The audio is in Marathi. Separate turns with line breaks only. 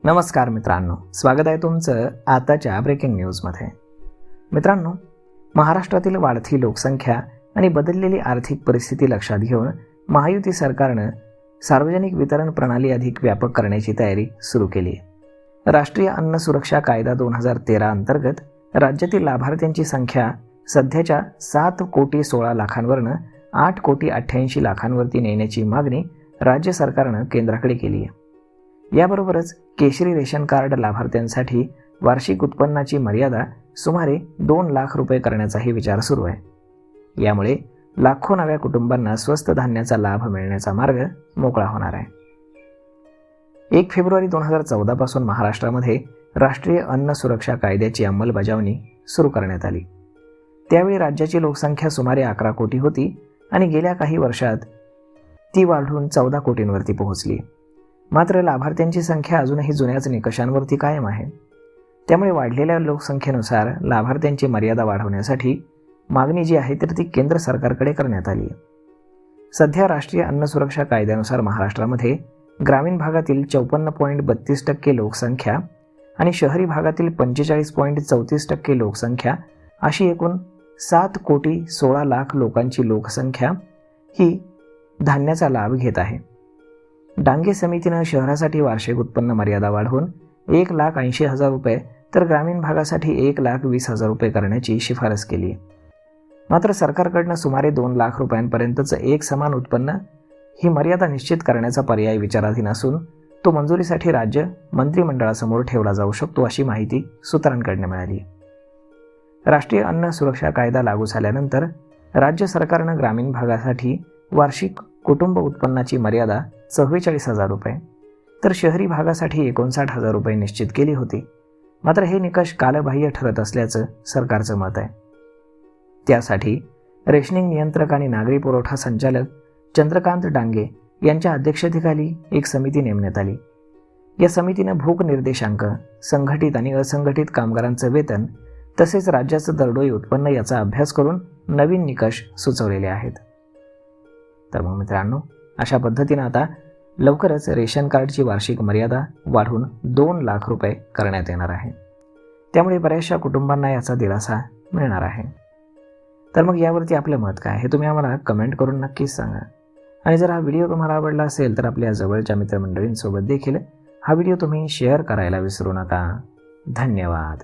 नमस्कार मित्रांनो, स्वागत आहे तुमचं आताच्या ब्रेकिंग न्यूजमध्ये. मित्रांनो, महाराष्ट्रातील वाढती लोकसंख्या आणि बदललेली आर्थिक परिस्थिती लक्षात घेऊन महायुती सरकारनं सार्वजनिक वितरण प्रणाली अधिक व्यापक करण्याची तयारी सुरू केली आहे. राष्ट्रीय अन्न सुरक्षा कायदा 2013 अंतर्गत राज्यातील लाभार्थ्यांची संख्या सध्याच्या 7,16,00,000वरनं 8,88,00,000वरती नेण्याची मागणी राज्य सरकारनं केंद्राकडे केली आहे. याबरोबरच केशरी रेशन कार्ड लाभार्थ्यांसाठी वार्षिक उत्पन्नाची मर्यादा सुमारे 2 लाख रुपये करण्याचाही विचार सुरू आहे. यामुळे लाखो नव्या कुटुंबांना स्वस्त धान्याचा लाभ मिळण्याचा मार्ग मोकळा होणार आहे. 1 फेब्रुवारी 2014 पासून महाराष्ट्रामध्ये राष्ट्रीय अन्न सुरक्षा कायद्याची अंमलबजावणी सुरू करण्यात आली. त्यावेळी राज्याची लोकसंख्या सुमारे 11 कोटी होती आणि गेल्या काही वर्षात ती वाढून 14 कोटींवरती पोहोचली. मात्र लाभार्थ्यांची संख्या अजूनही जुन्याच निकषांवरती कायम आहे. त्यामुळे वाढलेल्या लोकसंख्येनुसार लाभार्थ्यांची मर्यादा वाढवण्यासाठी मागणी जी आहे तर ती केंद्र सरकारकडे करण्यात आली आहे. सध्या राष्ट्रीय अन्न सुरक्षा कायद्यानुसार महाराष्ट्रामध्ये ग्रामीण भागातील 54.32% लोकसंख्या आणि शहरी भागातील 45.34% लोकसंख्या अशी एकूण 7,16,00,000 लोकांची लोकसंख्या ही धान्याचा लाभ घेत आहे. डांगे समितीनं शहरासाठी वार्षिक उत्पन्न मर्यादा वाढवून 1,80,000 रुपये तर ग्रामीण भागासाठी 1,20,000 रुपये करण्याची शिफारस केली. मात्र सरकारकडनं सुमारे 2 लाख रुपयांपर्यंतचं एक समान उत्पन्न ही मर्यादा निश्चित करण्याचा पर्याय विचाराधीन असून तो मंजुरीसाठी राज्य मंत्रिमंडळासमोर ठेवला जाऊ शकतो, अशी माहिती सूत्रांकडनं मिळाली. राष्ट्रीय अन्न सुरक्षा कायदा लागू झाल्यानंतर राज्य सरकारनं ग्रामीण भागासाठी वार्षिक कुटुंब उत्पन्नाची मर्यादा 44,000 रुपये तर शहरी भागासाठी 59,000 रुपये निश्चित केली होती. मात्र हे निकष कालबाह्य ठरत असल्याचं सरकारचं मत आहे. त्यासाठी रेशनिंग नियंत्रक आणि नागरी पुरवठा संचालक चंद्रकांत डांगे यांच्या अध्यक्षतेखाली एक समिती नेमण्यात आली. या समितीनं भूक निर्देशांक, संघटित आणि असंघटित कामगारांचं वेतन तसेच राज्याचं दरडोई उत्पन्न याचा अभ्यास करून नवीन निकष सुचवलेले आहेत. तर मग मित्रांनो, अशा पद्धतीनं आता लवकरच रेशन कार्डची वार्षिक मर्यादा वाढून 2 लाख रुपये करण्यात येणार आहे. त्यामुळे बऱ्याचशा कुटुंबांना याचा दिलासा मिळणार आहे. तर मग यावरती आपलं मत काय हे तुम्ही आम्हाला कमेंट करून नक्कीच सांगा. आणि जर हा व्हिडिओ तुम्हाला आवडला असेल तर आपल्या जवळच्या मित्रमंडळींसोबत देखील हा व्हिडिओ तुम्ही शेअर करायला विसरू नका. धन्यवाद.